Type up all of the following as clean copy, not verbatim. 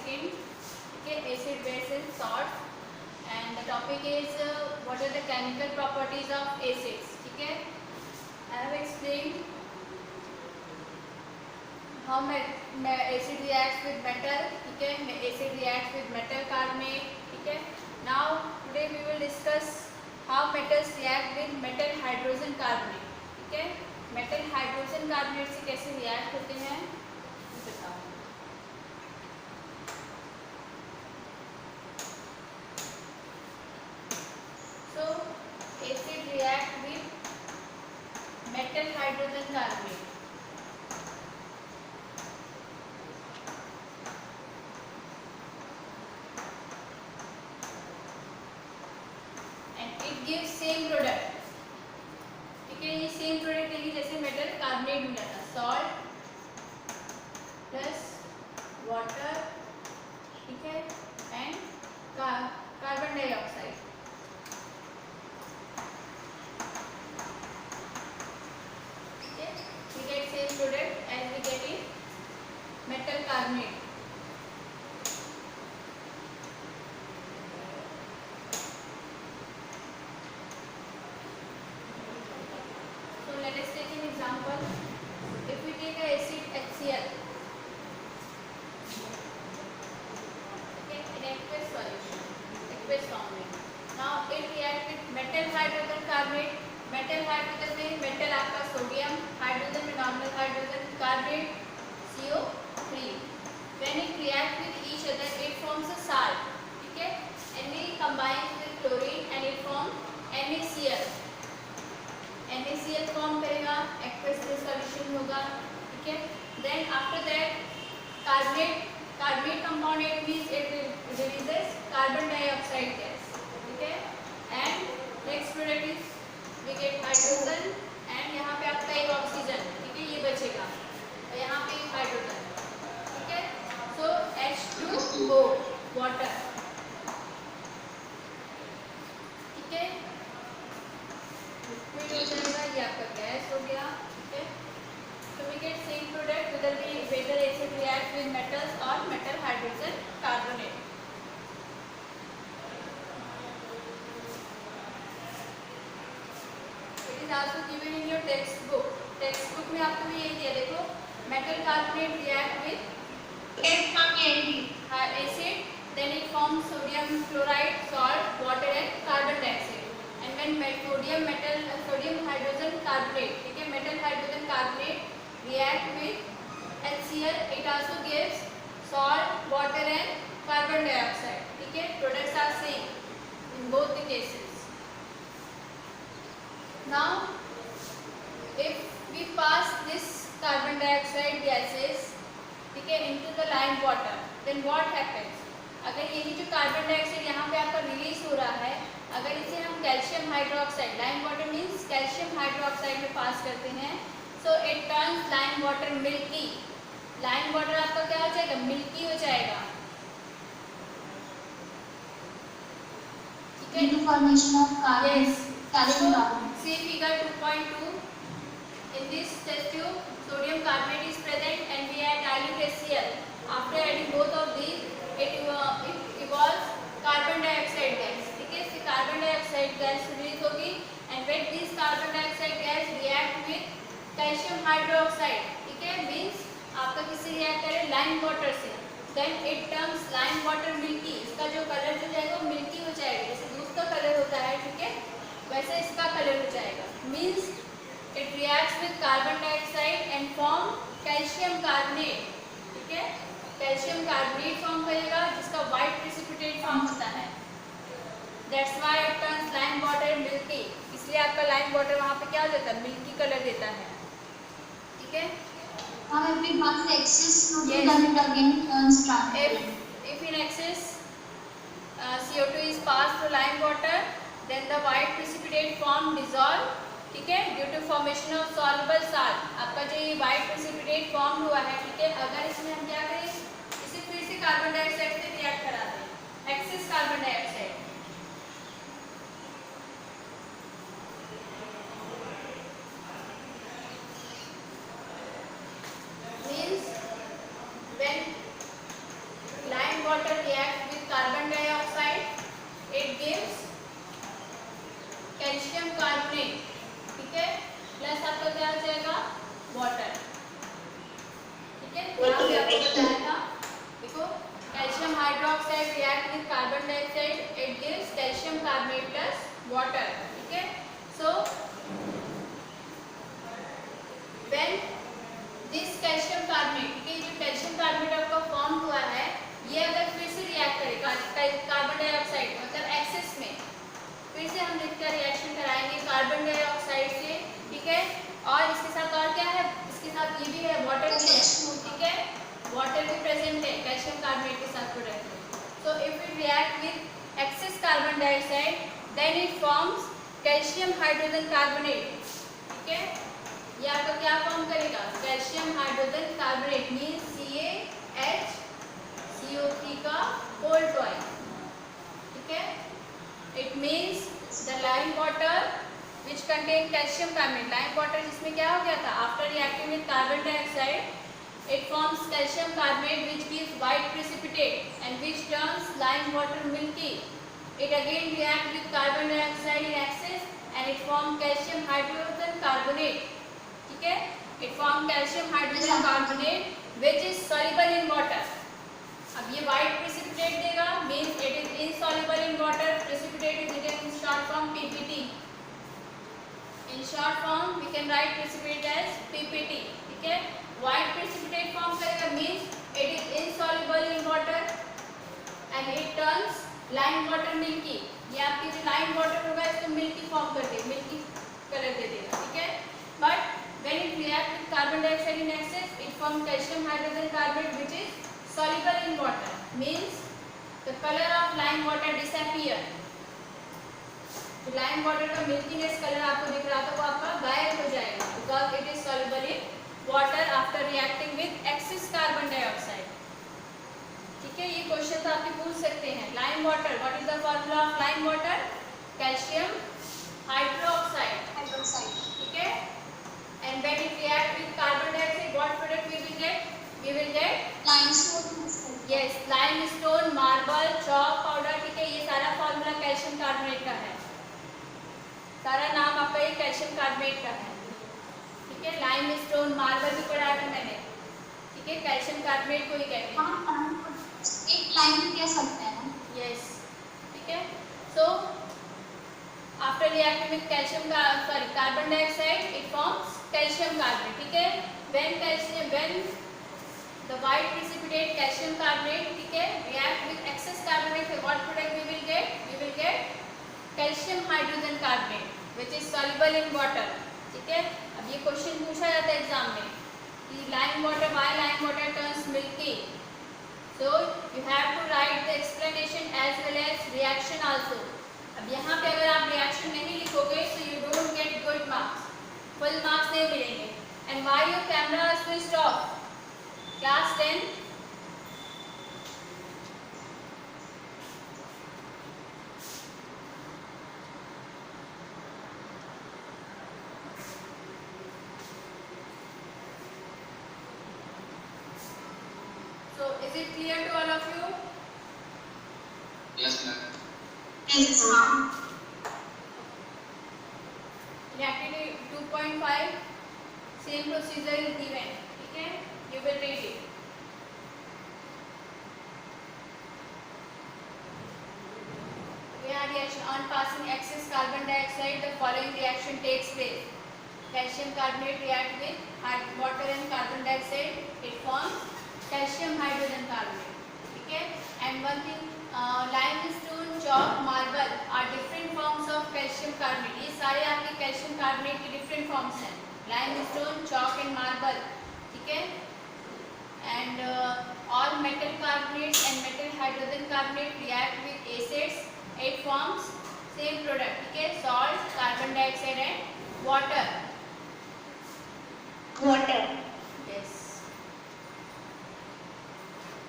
second. Okay, acid, base and salts. And the topic is what are the chemical properties of acids. Okay, I have explained how acid reacts with metal. Okay, acid reacts with metal carbonate. Okay, now today we will discuss how metals react with metal hydrogen carbonate. Okay, metal hydrogen carbonate से कैसे react होते हैं बताओ. So acid react with metal hydrogen carbonate. And it gives same product. ठीक है, ये same product देगी जैसे मेटल कार्बोनेट मिला था. सॉल्ट प्लस वाटर, ठीक है, एंड कार्बन डाइऑक्साइड. ठीक है, we get same product as we get in metal carbonate. Let us take an example. If we take a acid HCl, okay, in aqueous solution, aqueous form में. Now it react with metal hydrogen carbonate. Metal hydrogen में metal आपका sodium, hydrogen में normal hydrogen, carbonate CO3. When it react with each other, it forms a salt. ठीक है, Na combines with chlorine and it forms NaCl. NaCl form करेगा, aqueous solution होगा. ठीक है, then after that carbonate compound it means it releases carbon dioxide gas. ठीक है, and next product is we get hydrogen and यहाँ पे आपका एक ऑक्सीजन. ठीक है, ये बचेगा और यहाँ पे एक हाइड्रोजन. ठीक है, सो H2O वाटर. ठीक है, हो जाएगा, ये आपका गैस हो गया. ठीक है, so we get same product whether acid react with metals or metal hydrogen carbonate. It is also given in your textbook. Textbook में आपको भी यही दिया, देखो metal carbonate react with acid, then it forms sodium chloride, salt, water and carbon dioxide. And when sodium hydrogen carbonate, ठीक है, metal hydrogen carbonate react with HCl, it also gives salt, water and carbon dioxide. ठीक है, products are same in both the cases. Now if we pass this carbon dioxide gases, ठीक है, into the lime water, then what happens? अगर यही जो carbon dioxide यहाँ पे आपका रिलीज हो रहा है, अगर इसे हम calcium hydroxide, lime water means calcium hydroxide में पास करते हैं, so it turns lime water milky. Lime water आपका क्या हो जाएगा? मिल्की हो जाएगा. ठीक है, formation of carbon. Yes, calcium carbonate. See figure 2.2. In this test tube sodium carbonate is present and we add dilute HCl. आफ्टर एडिंग बोथ ऑफ these it evolves carbon dioxide gas. ठीक है, इससे कार्बन डाइऑक्साइड गैस रिलीज होगी and when this carbon dioxide gas react with calcium hydroxide, ठीक है, मींस आपका किससे रिएक्ट करे? लाइम वाटर से. Then it turns lime water milky. इसका जो कलर जो जाएगा वो मिल्की हो जाएगा, जैसे दूध का कलर होता है. ठीक है, वैसे इसका कलर हो जाएगा. Means it reacts with carbon dioxide and form calcium carbonate. ठीक है, कैल्शियम कार्बोनेट फॉर्म करेगा जिसका व्हाइट प्रेसिपिटेट फॉर्म होता है. That's why it turns lime water milky. इसलिए आपका लाइम वाटर वहाँ पे क्या हो जाता है? मिल्की कलर देता है. ठीक है, If we pass the excess CO2, then it again turns transparent. if in excess CO2 is passed through lime water, then the white precipitate form dissolve. ठीक है, due to formation of soluble salt. आपका जो ये white precipitate form हुआ है, ठीक है, अगर इसमें हम क्या करें, इसे फिर से कार्बन डाइऑक्साइड से रिएक्ट करा दें, excess carbon dioxide. Means when lime carbon dioxide, it gives calcium carbonate, ठीक है, प्लस आपका क्या आ जाएगा वाटर, ठीक है। यहाँ पे आपको बताया था, देखो calcium hydroxide react with carbon dioxide, it gives calcium carbonate plus water, ठीक है। So when this calcium carbonate, ठीक है, जो कैल्शियम कार्बोनेट आपका फॉर्म हुआ है, ये अगर फिर से रिएक्ट करेगा कार्बन डाइऑक्साइड मतलब एक्सेस में, फिर से हम लिखकर रिएक्शन कराएंगे कार्बन डाइऑक्साइड से, ठीक है। और इसके साथ और क्या है, इसके साथ ये भी है, वाटर भी है, ठीक है, वाटर भी प्रेजेंट है कैल्शियम कार्बोनेट के साथ प्रोडक्ट में। So if it react with excess carbon dioxide then it forms calcium hydrogen carbonate, ठीक है। ये आपका क्या फॉर्म करेगा, calcium hydrogen carbonate means CaHCO3 का होल ट्वाइस, ठीक है। It means the lime water which contain calcium carbonate, lime water जिसमें क्या हो गया था, after reacting with carbon dioxide it forms calcium carbonate which gives white precipitate and which turns lime water milky. It again react with carbon dioxide in excess and it form calcium hydrogen carbonate, ठीक है। It form calcium hydrogen carbonate which is soluble in water. अब ये white precipitate देगा means it is insoluble in water, precipitate is written in short form PPT। In short form we can write precipitate as PPT, ठीक है। White precipitate form करेगा means it is insoluble in water and it turns lime water milky. ये आपकी जो lime water होगा इसको milky form कर देगा, मिल्की कलर दे देगा, ठीक है। But when it react with carbon dioxide in excess it form calcium hydrogen carbonate which is soluble in water, means the color of lime water disappear। तो lime water का milkiness color आपको दिख रहा था वो आपका गायब हो जाएगा because it is soluble in water after reacting with excess carbon dioxide, ठीक है। ये क्वेश्चन तो आपके पूछ सकते हैं। lime water, what is the formula of lime water? calcium hydroxide, ठीक है। And when it react with carbon dioxide, what product we will get? We will get limestone, yes, limestone, marble, chalk powder, ठीक है। ये सारा formula calcium carbonate का है, सारा नाम आपका ये कैल्शियम कार्बोनेट का है, ठीक है। लाइमस्टोन, मार्बल भी पढ़ा था मैंने, ठीक है, कैल्शियम कार्बोनेट को ही कहते हैं। एक लाइन में कह सकते हैं, यस, ठीक है। So after reacting with calcium का sorry carbon dioxide it forms calcium carbonate, ठीक है। when the white precipitate calcium carbonate, ठीक है, react with excess carbonate, what product we will get calcium hydrogen carbonate which is soluble in water, ठीक है। अब ये question पूछा जाता है एग्जाम में कि lime water, why lime water turns milky, so you have to write the explanation as well as reaction also। अब यहाँ पे अगर आप रिएक्शन नहीं लिखोगे तो you don't get good marks, full marks नहीं मिलेंगे। And why your camera switched off, class 10 so is it clear to all of you? Yes, ma'am. yes ma'am। In activity 2.5 same procedure is given, ठीक है, you will read it। यहाँ reaction on passing excess carbon dioxide the following reaction takes place, calcium carbonate react with water and carbon dioxide, it forms calcium hydrogen carbonate, ठीक है। and one thing limestone, chalk, marble are different forms of calcium carbonate, ये सारे आपके calcium carbonate के different forms हैं, limestone, chalk and marble, ठीक है। and all metal carbonate and metal hydrogen carbonate react with acids, it forms same product, ठीक है, salt, carbon dioxide and water, yes।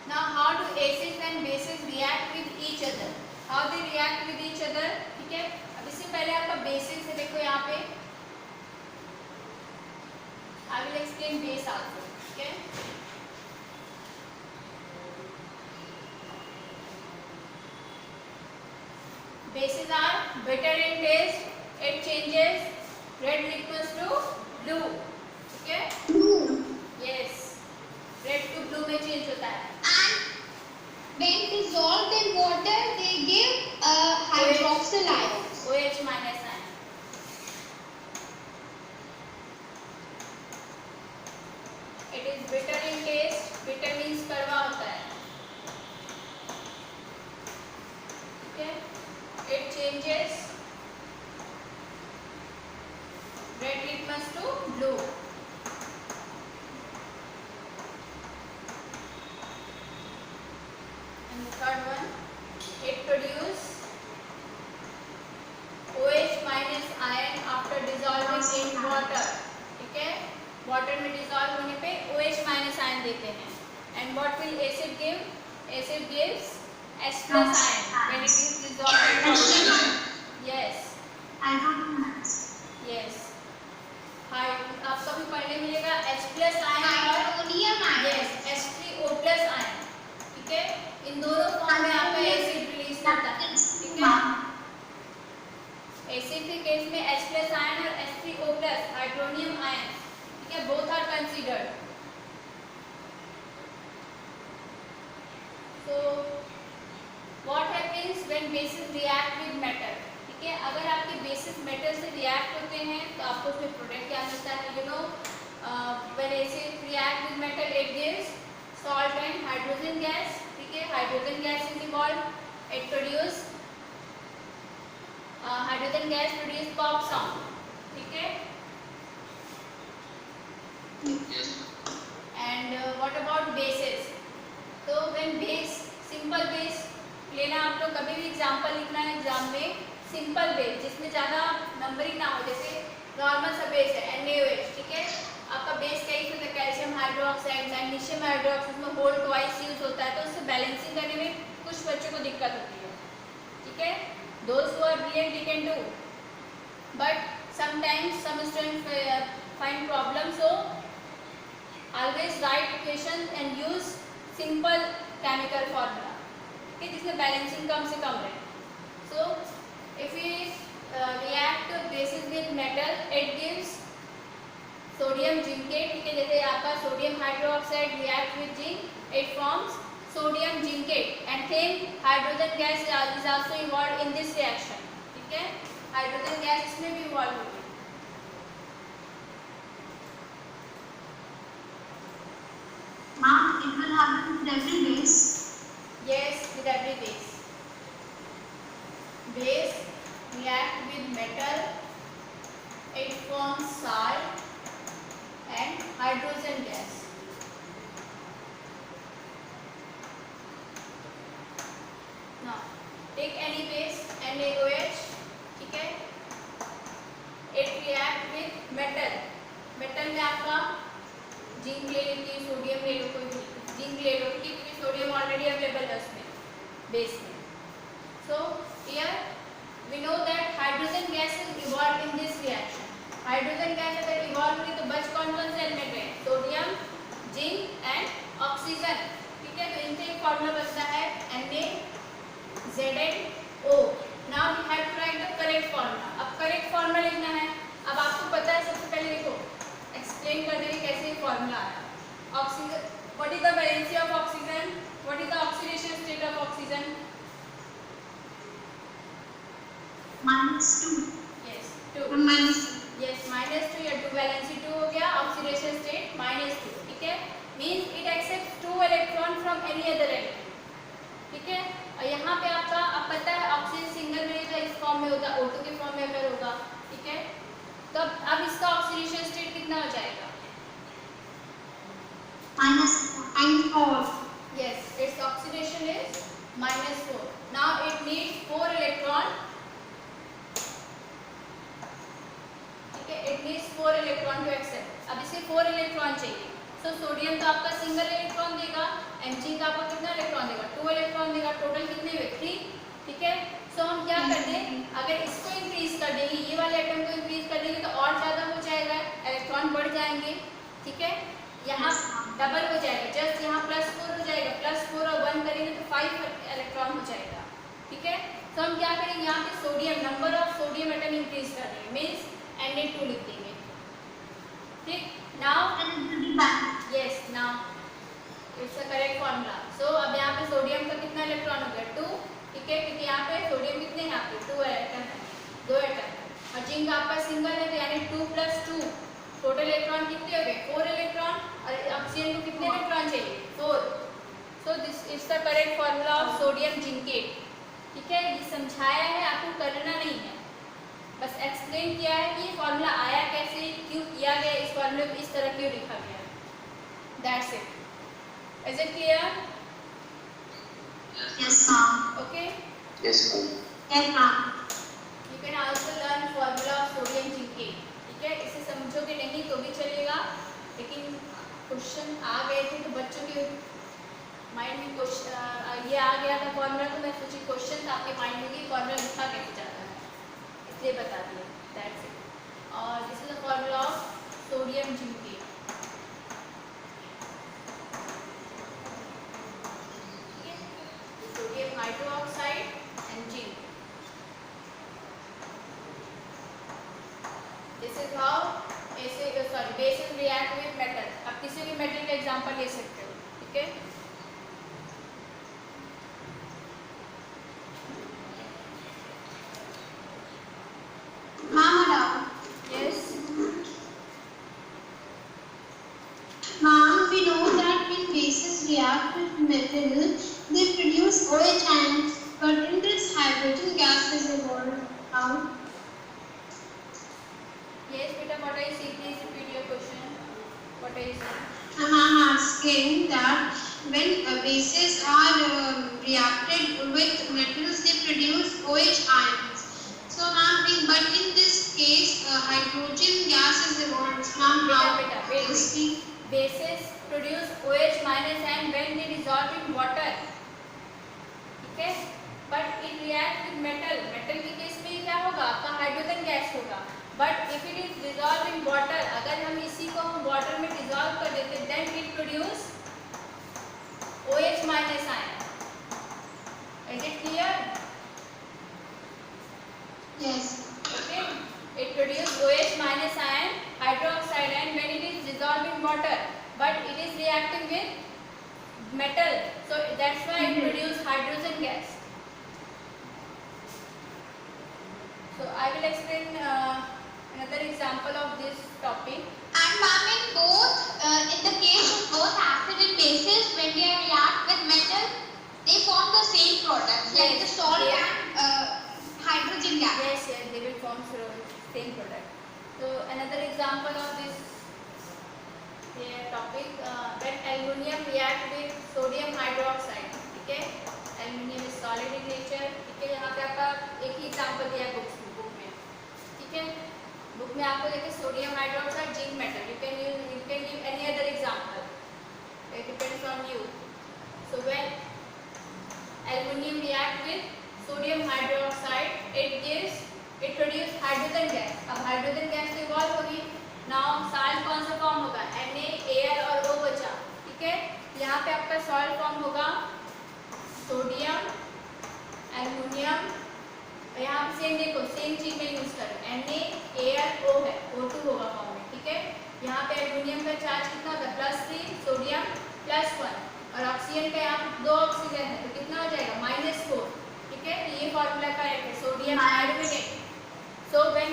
now how do acids and bases react with each other, how they react with each other, ठीक है। अब इससे पहले आपका basis है, देखो यहाँ पे I will explain base also, ठीक है। bases are bitter in taste. It changes red litmus to blue. Okay? Blue. Yes. Red to blue में change होता है. And when dissolved in water, they give hydroxyl ions. OH minus ion. It is bitter in taste. Bitter means कड़वा होता है. Okay? It changes red litmus to blue. And the third one, it produces OH minus ion after dissolving in water. ठीक है? Water में dissolve होने पे OH minus ion देते हैं. And what will acid give? Acid gives H plus ion when it is dissolved in water. Yes. Yes. आपको भी पढ़ने मिलेगा H plus ion और Hydronium ions. yes H3O plus ion. ठीक है? इन दोनों फॉर्म में आपका एसिड रिलीज होता है. ठीक है? एसिड के केस में H plus ion और H3O plus हाइड्रोनियम आयन. ठीक है? Both are considered. So what happens when bases react with metal? ठीक है? अगर आपके बेसिस मेटल से रिएक्ट होते हैं तो आपको उसमें प्रोडक्ट क्या मिलता है? You know, when acid react with metal, it gives salt and hydrogen gas. ठीक है? Hydrogen gas is evolved. It produce hydrogen gas produce pop sound. ठीक है? Yes. And what about bases? तो when base, simple base लेना, आप लोग कभी भी एग्जाम्पल लिखना है एग्जाम में, सिंपल बेस जिसमें ज़्यादा नंबरिंग ना हो, जैसे नॉर्मल सा बेस है NaOH. ठीक है? आपका बेस कई होता है, कैल्शियम हाइड्रोक्साइड, मैग्नीशियम हाइड्रोक्साइड, उसमें होल ट्वाइस यूज होता है, तो उससे बैलेंसिंग करने में कुछ बच्चों को दिक्कत होती है. ठीक है? Those who are brilliant they can do, but sometimes some students find problems, so always write equation and use simple chemical formula. Okay, जिसमें बैलेंसिंग कम से कम रहे. So if we react bases with metal, it gives sodium zincate. ठीक है? जैसे आपका sodium hydroxide react with zinc, it forms sodium zincate, and same hydrogen gas is also involved in this reaction. ठीक है? Hydrogen gas इसमें भी involve होगी. Ma'am, it will happen with every base. Yes, with every base. Base react with metal, it forms salt and hydrogen gas. Now, take any base NaOH. ठीक है? It react with metal. Metal में आपका zinc ले लीजिए, sodium ले लो, कोई zinc ले लो, क्योंकि सोडियम ऑलरेडी अवेलेबल है उसमें बेस में. So here we know that hydrogen gas is evolved in this reaction. Hydrogen gas अगर इवॉल्व हुई तो बच कौन कौन से एलिमेंट है? Sodium, zinc and oxygen. ठीक है? तो इनसे एक फॉर्मूला बनता है NaZnO. Now we have to write the correct formula. अब करेक्ट फॉर्मूला लिखना है. अब आपको पता है, सबसे पहले देखो एक्सप्लेन कर देंगे कैसे फॉर्मूला आया. Oxygen, what is the valency of oxygen? What is the oxidation state of oxygen? -2. Yes 2. -2. Yes -2 या 2 वैलेंसी 2 हो गया, ऑक्सीडेशन स्टेट -2. ठीक है? Means it accepts 2 electron from any other element. ठीक है? और यहाँ पे आपका अब पता है ऑक्सीजन सिंगल में तो इस फॉर्म में होगा, O2 के फॉर्म में अगर होगा. ठीक है? तो अब इसका ऑक्सीडेशन स्टेट कितना हो जाएगा? -4. Yes, its oxidation is -4. Now it needs 4 electron. ठीक है? It needs 4 electron to accept. अब इसे 4 इलेक्ट्रॉन चाहिए. So सोडियम तो आपका सिंगल इलेक्ट्रॉन देगा, Mg का आपका कितना इलेक्ट्रॉन देगा? 2 इलेक्ट्रॉन देगा. टोटल कितने हुए? 3. ठीक है? सो हम क्या कर दें, अगर इसको इंक्रीज कर देंगे, ये वाले एटम को इंक्रीज कर देंगे तो और ज़्यादा हो जाएगा, इलेक्ट्रॉन बढ़ जाएंगे. ठीक है? यहाँ डबल हो जाएगा, जस्ट यहाँ +4 हो जाएगा, +4 और 1 करेंगे तो 5 इलेक्ट्रॉन हो जाएगा. ठीक है? तो हम क्या करेंगे, यहाँ पे sodium, number of sodium atom increase कर रहे हैं, मीन्स Na2 लिख देंगे। ठीक, now yes, now it's a correct formula. So अब यहाँ पे सोडियम का कितना इलेक्ट्रॉन हो गया 2, ठीक है, क्योंकि यहाँ पे सोडियम कितने हैं, यहाँ पे 2 एटम है, 2 एटम, और जिंक आपका सिंगल है तो यानी 2 + 2, टोटल इलेक्ट्रॉन कितने हो गए 4 इलेक्ट्रॉन, और ऑक्सीजन को कितने इलेक्ट्रॉन चाहिए 4। So this is the correct formula of sodium zincate. ठीक है, ये समझाया है, आपको करना नहीं है, बस एक्सप्लेन किया है कि ये फॉर्मूला आया कैसे, क्यों किया गया, इस फॉर्मूले को इस तरह क्यों लिखा गया, that's it. Is it clear? Yes, ma'am. Okay, Yes, ma'am. Yes, ma'am. You can also learn formula of sodium zincate. ठीक है, इसे समझोगे नहीं तो भी चलेगा, लेकिन क्वेश्चन आ गए थे तो बच्चों के माइंड में क्वेश्चन ये आ गया था फॉर्मूला, तो मैं सोची क्वेश्चन आपके माइंड में कि फॉर्मूला लिखा कैसे जाता है, इसलिए बता दिया, दैट्स इट। और this is the formula of sodium zincate. Sodium hydroxide and zinc, this is how basis react with metal. आप किसी भी मेटल का एग्जांपल ले सकते हो, ठीक है। Ma'am, yes, ma'am, we know that when bases react with metal, they produce OH ions, but in this hydrogen gas is evolved out. yes beta, what I see, please repeat your question, what I see। And I'm asking that when bases are reacted with metals, they produce OH ions. So, ma'am, but in this case, hydrogen gas is evolved. Ma'am, how Beta, wait. is the bases produce OH minus and when they dissolve in water, ठीक है, but it react with metal, metal के case में क्या होगा, आपका hydrogen gas होगा, but if it is dissolved in water, अगर हम इसी को वाटर में डिसॉल्व कर देते then it produce OH minus ion। Is it clear? yes? Okay, it produce OH minus ion hydroxide and when it is dissolved in water, but it is reacting with metal, so that's why it produce hydrogen gas। So I will explain another example of this topic। And ma'am, in the case of both acid and bases, when they react with metal, they form the same products, like Yes, the salt yes. and hydrogen gas. Yes, they will form same product। So another example of this topic, when aluminium react with sodium hydroxide, ठीक है, aluminium is solid in nature, ठीक है, यहाँ पे आपका एक ही example दिया है बुक में, ठीक है, बुक में आपको देखिए sodium hydroxide zinc metal, you can give any other example, it depends on you। So when aluminium react with sodium hydroxide, it produce hydrogen gas। अब हाइड्रोजन गैस तो इवॉल्व होगी, नाउ सॉल्ट कौन सा form होगा, Na, Al और O बचा, ठीक है, यहाँ पे आपका सॉल्ट फॉर्म होगा सोडियम, एल्युमिनियम, यहाँ पे सेम देखो, सेम चीज में यूज करो, NaAlO है, O2 होगा फॉर्म में, ठीक है, यहाँ पे एल्युमिनियम का चार्ज कितना होगा +3, सोडियम +1, और ऑक्सीजन का यहाँ 2 ऑक्सीजन है तो कितना हो जाएगा -4, ठीक है, ये फॉर्मूला का है sodium carbonate. So when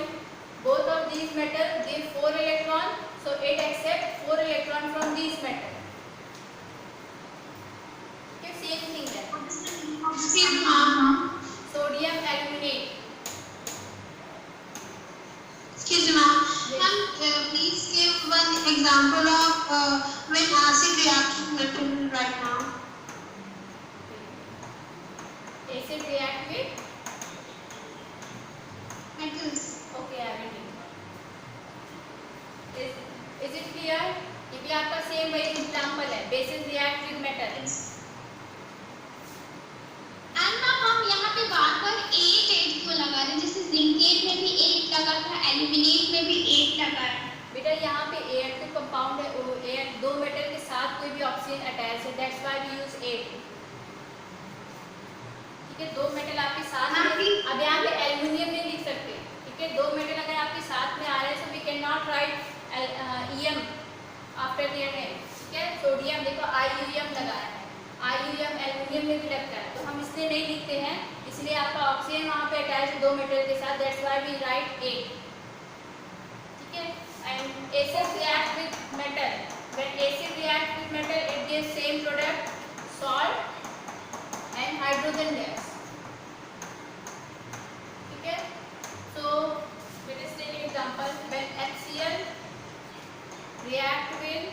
both of these metal give 4 electron, so it accept 4 electron from these metal। Okay, same thing है, Same, ma'am. sodium aluminate। Excuse me, ma'am. Ma'am, please give one example of when acid reacts with metal right now. Acid react with, Metals. okay, I will give। Is it clear? ये भी आपका same वही example है, bases react with metal। And ma'am, हम यहाँ पे बार-बार 8 क्यों लगा रहे हैं? जैसे जिंकेट में भी 8 लगा था, एल्यूमिनेट में भी 8 लगा है। बेटा यहाँ पे Al2 कंपाउंड है, दो मेटल के साथ कोई भी ऑक्सीजन अटैच है, दैट्स व्हाई वी यूज 8। ठीक है, दो मेटल आपके साथ मैम, आफ्टर देयर नेम, ठीक है। सोडियम देखो IUM लगाया है, IUM एल्युमिनियम में भी लगता है, तो हम इसलिए नहीं लिखते हैं, इसलिए आपका ऑक्सीजन वहाँ पे अटैच दो मेटल के साथ, दैट्स व्हाई वी राइट 8, ठीक है। And acid react with metal, when acid react with metal it gives same product salt and hydrogen gas, ठीक है। सो let us take an example. When HCl react with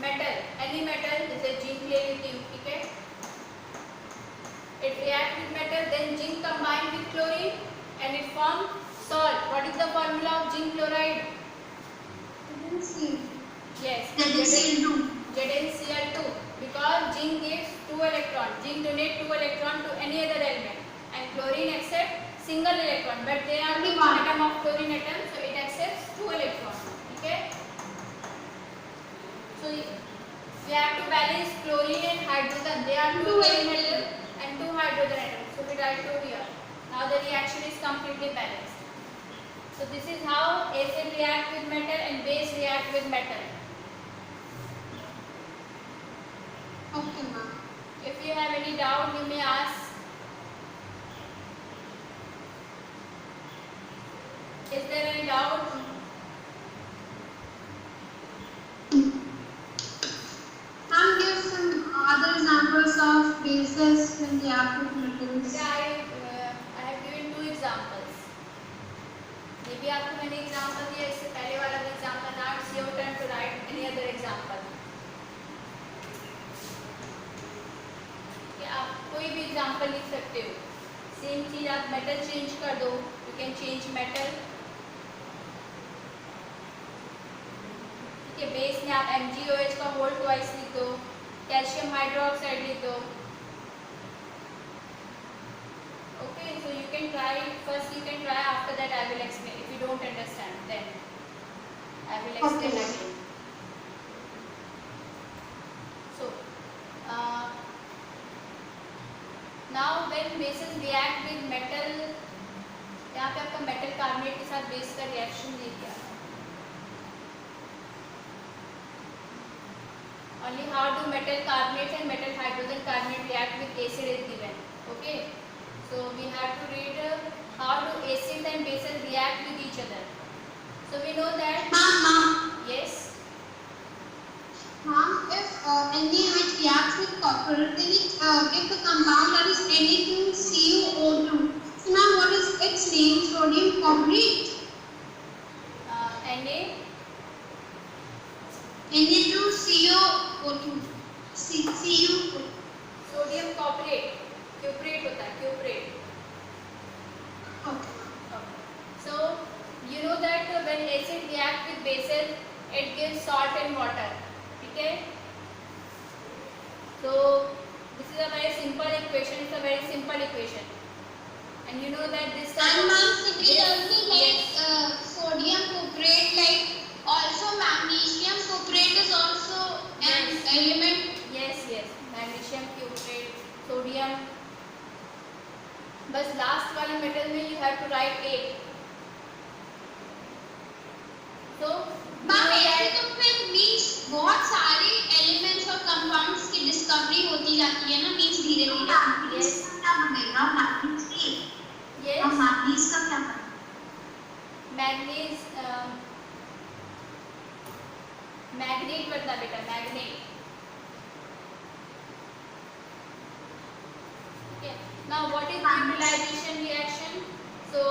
metal, any metal, जैसे zinc ले लेती हूँ, ठीक है, it react with metal, then zinc combine with chlorine and it form salt. What is the formula of zinc chloride? Yes, ZnCl2, because zinc gives 2 electron, zinc donate 2 electron to any other element and chlorine accept single electron, but they are 2 atom of chlorine atom, so it accepts 2 electron, okay. So we have to balance chlorine and hydrogen, they are 2 chlorine atom and 2 hydrogen atoms, so we write 2 here. Now the reaction is completely balanced. So this is how acid react with metal and base react with metal. Okay, ma'am. If you have any doubt, you may ask. Is there any doubt? Ma'am, give some other examples of bases when they are with metals. Yeah, I have given 2 examples. ये भी आपको मैंने example दिया, इससे पहले वाला भी example. Now it's your turn to write any other example. कि आप कोई भी एग्जांपल लिख सकते हो। सेम चीज आप मेटल चेंज कर दो, you can change metal. ठीक है, बेस में आप MgOH का होल ट्वाइस लिख दो, कैल्शियम हाइड्रोक्साइड लिख दो। Okay, so you can try it first. You can try, after that I will explain. If you don't understand, then I will explain Okay. again. So now when bases react with metal, यहाँ पे आपका metal carbonate के साथ base का reaction दे दिया। Only how do metal carbonates and metal hydrogen carbonate react with acid is given. Okay. So we have to read how do acid and bases react with each other. So we know that. Ma'am, Yes. ma'am, if NaOH reacts with copper, then it gives a compound that is Na2CuO2. So ma'am, what is its name? Sodium copperate. Na. Na2CuO2. Cu. Sodium copperate. Cuprate होता है, cuprate. Okay. Okay. So you know that when acid react with bases, it gives salt and water. ठीक है? So this is a very simple equation. It's a very simple equation. And you know that this. And ma'am, it is Yes. also like sodium cuprate, like also magnesium cuprate is also an Yes. element. Yes, yes. Magnesium cuprate, sodium. बस last वाले metal में you have to write 8. So ma'am ऐसे तो फिर means बहुत सारे elements और compounds की डिस्कवरी होती जाती है ना, मींस धीरे धीरे। Yes. क्या बनेगा मैग्नीज की? yes. और मैग्नीज का क्या बनेगा? मैग्नीज मैग्नेट बनता बेटा, magnet. Okay. Now what is neutralization reaction? So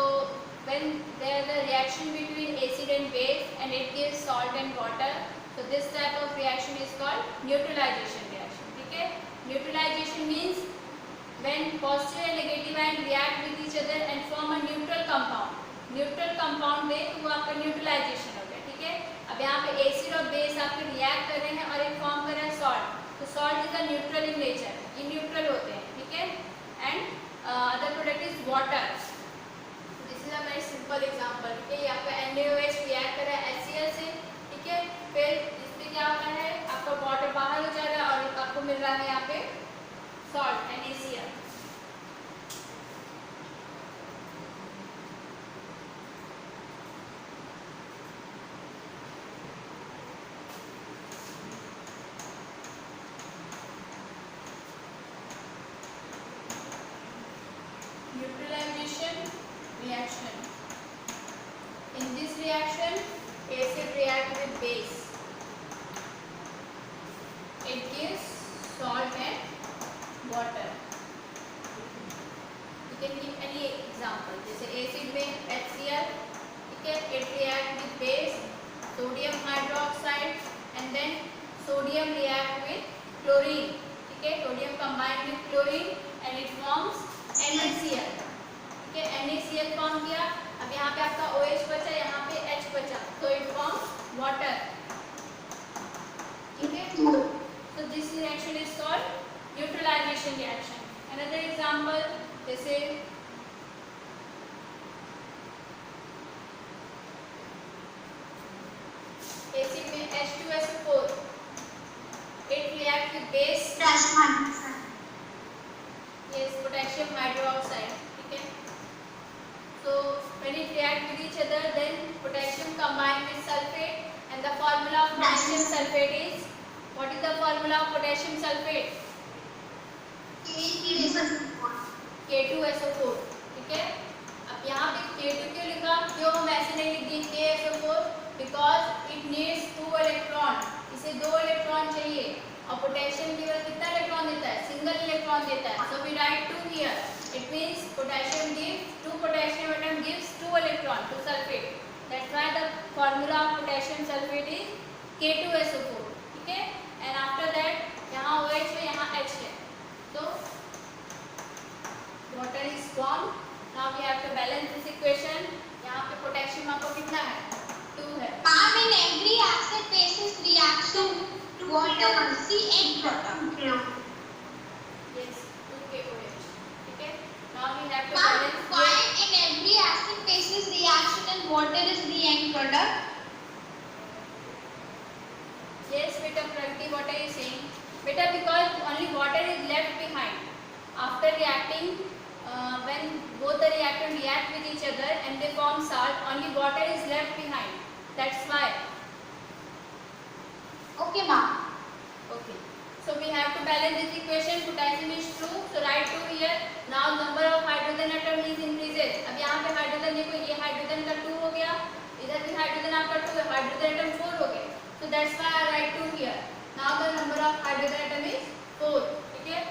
when there is a reaction between acid and base and it gives salt and water, so this type of reaction is called neutralization reaction. ठीक है? Neutralization means when positive and negative ion react with each other and form a neutral compound. Neutral compound दे तो वो आपका neutralisation हो गया। ठीक है, अब यहाँ पे एसिड और बेस आपके रिएक्ट कर रहे हैं और एक फॉर्म कर रहा है सॉल्ट, तो salt is a neutral in nature, ये न्यूट्रल होते हैं। ठीक है, and other product is water. This is a very simple example. ठीक है, ये आपका NaOH रिएक्ट कर रहा है HCl से। ठीक है, फिर इससे क्या होता है, आपका वाटर बाहर हो जा रहा है और आपको मिल रहा है यहाँ पे salt NaCl। reaction. In this reaction, acid react with base. It gives salt and water. You can give any example. जैसे acid में HCl, ठीक है, it react with base, sodium hydroxide, and then sodium react with chlorine. ठीक है, sodium combined with chlorine and it forms NaCl. ठीक है, NaCl form किया. अब यहाँ पे आपका OH बचा, यहाँ पे H बचा, तो it forms water. ठीक है, so this reaction is called neutralization reaction. Another example, जैसे acid में H2SO4, it react with base. Yes, potassium hydroxide. ठीक है, so when it react with each other, then potassium combine with sulfate, and the formula of potassium sulfate is, what is the formula of potassium sulfate? K2SO4. ठीक है, अब यहाँ पे K2 क्यों लिखा, क्यों हम ऐसे नहीं लिख दिए KSO4? Because it needs 2 electron, इसे 2 इलेक्ट्रॉन चाहिए, और पोटेशियम केवल कितना इलेक्ट्रॉन देता है, सिंगल इलेक्ट्रॉन देता है. So we write 2 here. It means potassium gives 2 potassium atom gives 2 electron to sulfate. That's why the formula of potassium sulfate is K2SO4. ठीक है, and after that यहाँ OH है, यहाँ H है, so water is formed. Now we have to balance this equation. यहाँ पे potassium आपको कितना है, 2 है. Ma'am, in every acid basis reaction, water is the end product. Yes, 2 KOH. ठीक है, now we have to Ma'am, balance. why in every acid basis reaction and water is the end product? Yes, beta Pragati, what are you saying? Beta, because only water is left behind after reacting. When both the reactants react with each other and they form salt, only water is left behind. That's why. Okay, ma'am. Okay. So we have to balance this equation. Potassium is 2, so write 2 here. Now number of hydrogen atom is increases. अब यहाँ पे hydrogen देखो, ये hydrogen का 2 हो गया, इधर भी hydrogen आपका 2 है, hydrogen atom 4 हो गए. So that's why I write 2 here. Now the number of hydrogen atom is 4. ठीक है?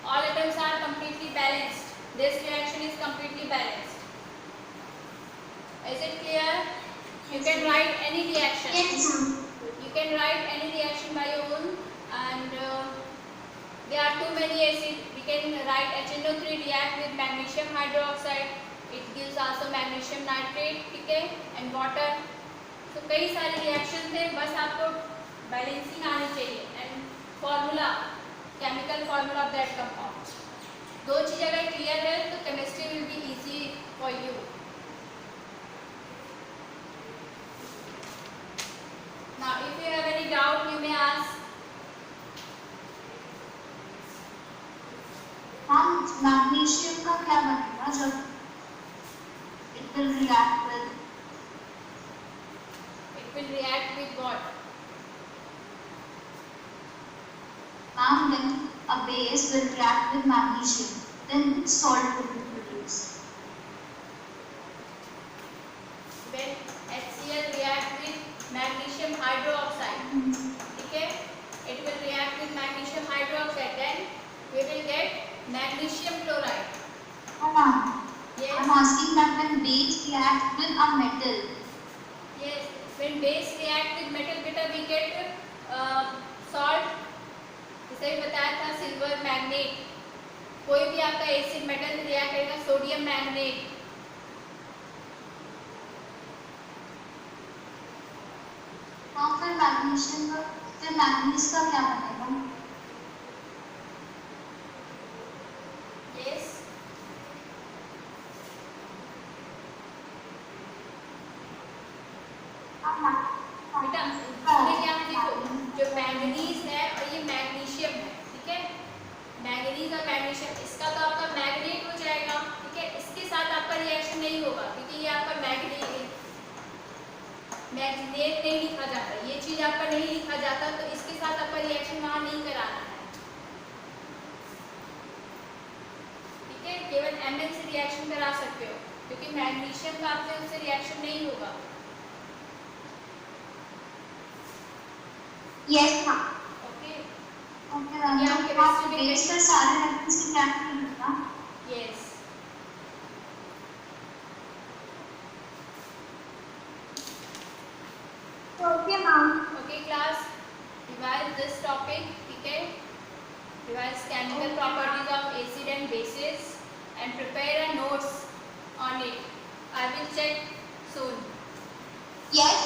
All atoms are completely balanced. This reaction is completely balanced. Is it clear? You can write any reaction. Yes, ma'am. You can write any reaction by your own, and there are too many acids. We can write HNO3 react with magnesium hydroxide. It gives also magnesium nitrate, ठीक है, and water. So कई सारे reaction थे, बस आपको balancing आनी चाहिए and formula, chemical formula of that compound. दो चीज़ अगर clear है तो chemistry will be easy for you. Now if you have any doubt you may ask. Ma'am, magnesium का क्या बनेगा जब it will react with? It will react with what? Ma'am, when a base will react with magnesium, then salt will be produced. When HCl react with magnesium hydroxide, ठीक है, it will react with magnesium hydroxide, then we will get magnesium chloride. Oh, ma'am. Yes. I'm asking that when base react with a metal. Yes, when base react with metal, beta we get salt. जैसे ही बताया था silver magnet, कोई भी आपका acid metal react करेगा, sodium magnet. हाँ, फिर magnesium का, फिर मैग्नीज का क्या बनेगा? Yes. बेटा इसमें क्या है, देखो जो मैंगनीज है और ये मैग्नीशियम है, ठीक है, मैंगनीज और मैग्नीशियम, इसका तो आपका मैग्नेट हो जाएगा, ठीक है, इसके साथ आपका रिएक्शन नहीं होगा क्योंकि ये आपका मैग्नेट नहीं लिखा जाता, ये चीज आपका नहीं लिखा जाता, तो इसके साथ आपका रिएक्शन वहां नहीं कराना है, ठीक है, केवल Mn से रिएक्शन करा सकते हो, क्योंकि मैग्नीशियम का आपसे उससे रिएक्शन नहीं होगा। Yes ma'am. ओके, ओके ये मैम, आप तो आप chemistry में बेस पर सारे रेफरेंस से रिएक्ट करेगा। Yes. Okay ma'am. Okay class, revise this topic, ठीक है? Revise chemical properties of acid and bases and prepare a notes on it. I will check soon. Yes.